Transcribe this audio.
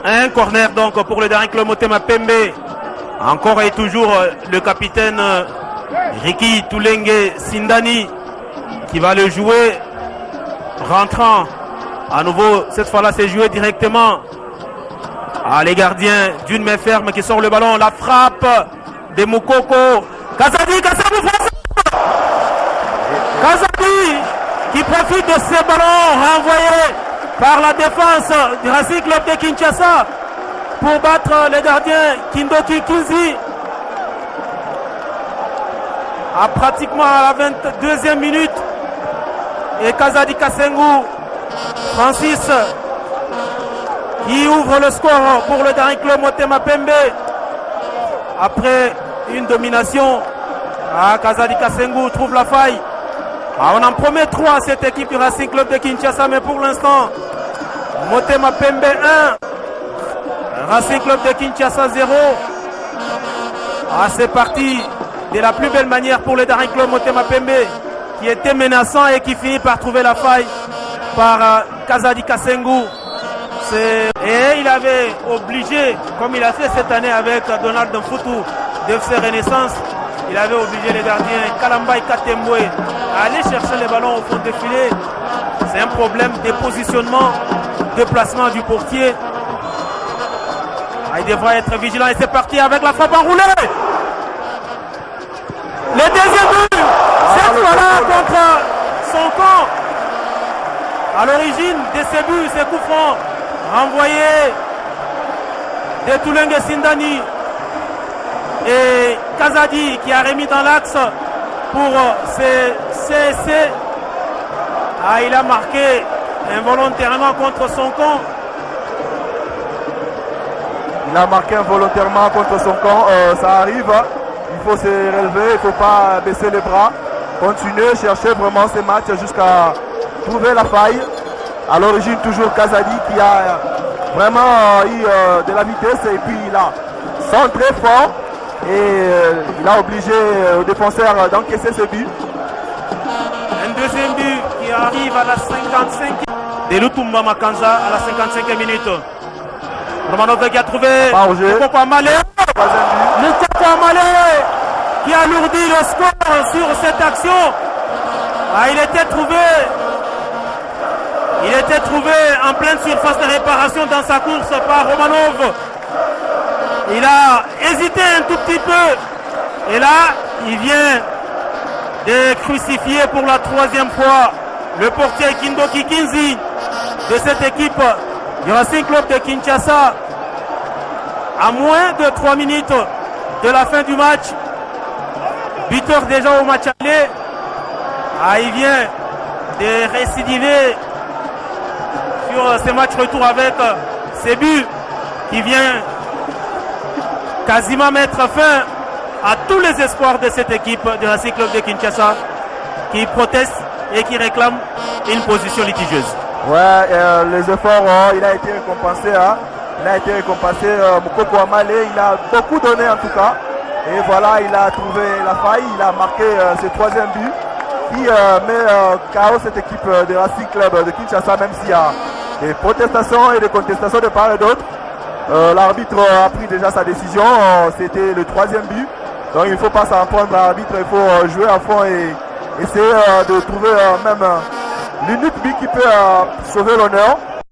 Un corner donc pour le dernier club Motema Pembe. Encore et toujours le capitaine Ricky Tulenge Sindani qui va le jouer. Rentrant à nouveau, cette fois-là c'est joué directement. Les gardiens d'une main ferme qui sort le ballon. La frappe de Moukoko. Kazadi qui profite de ce ballon renvoyé par la défense du Racing Club de Kinshasa pour battre le gardien Kindoki Kinzi. Pratiquement à la 22e minute. Et Kazadi Kasengu, Francis, qui ouvre le score pour le dernier club Motema Pembe. Après une domination, Kazadi Kasengu trouve la faille. On en promet 3 à cette équipe du Racing Club de Kinshasa, mais pour l'instant, Motema Pembe 1, Racing Club de Kinshasa 0. C'est parti de la plus belle manière pour le dernier club Motema Pembe, qui était menaçant et qui finit par trouver la faille par Kazadi Kasengu. Et il avait obligé, comme il a fait cette année avec Donald Mfutu d'FC Renaissance, il avait obligé les gardiens Kalambay Katembwe à aller chercher les ballons au fond de filet. C'est un problème de positionnement, de placement du portier. Il devra être vigilant et c'est parti avec la frappe enroulée. Le deuxième but, cette fois-là contre son camp. À l'origine de ces buts, ces coups francs renvoyés de Tulenge Sindani et Kazadi qui a remis dans l'axe pour CSC. Il a marqué involontairement contre son camp. Il a marqué involontairement contre son camp. Ça arrive. Il faut se relever. Il ne faut pas baisser les bras. Continuer, chercher vraiment ces matchs jusqu'à trouver la faille. À l'origine, toujours Kazadi qui a vraiment eu de la vitesse et puis il a centré fort et il a obligé aux défenseurs d'encaisser ce but. Un deuxième but qui arrive à la 55e. De Lutumba Makanza à la 55e minute. Romanov qui a trouvé Moukoko Amale. Moukoko Amale qui a alourdi le score sur cette action. Il était trouvé en pleine surface de réparation dans sa course par Romanov. Il a hésité un tout petit peu. Et là, il vient de crucifier pour la 3e fois le portier Kindoki Kinzi de cette équipe du Racing Club de Kinshasa. À moins de 3 minutes de la fin du match. Buteur déjà au match aller. Il vient de récidiver sur ces matchs retour avec ces buts qui vient quasiment mettre fin à tous les espoirs de cette équipe de Racing Club de Kinshasa qui proteste et qui réclame une position litigieuse. Les efforts, il a été récompensé. Il a été récompensé. Moukoko Amale, il a beaucoup donné en tout cas. Et voilà, il a trouvé la faille. Il a marqué ce 3e but qui met KO cette équipe de Racing Club de Kinshasa, même s'il y a des protestations et des contestations de part et d'autre. L'arbitre a pris déjà sa décision. C'était le 3e but. Donc il ne faut pas s'en prendre à l'arbitre. Il faut jouer à fond et essayer de trouver même l'unique but qui peut sauver l'honneur.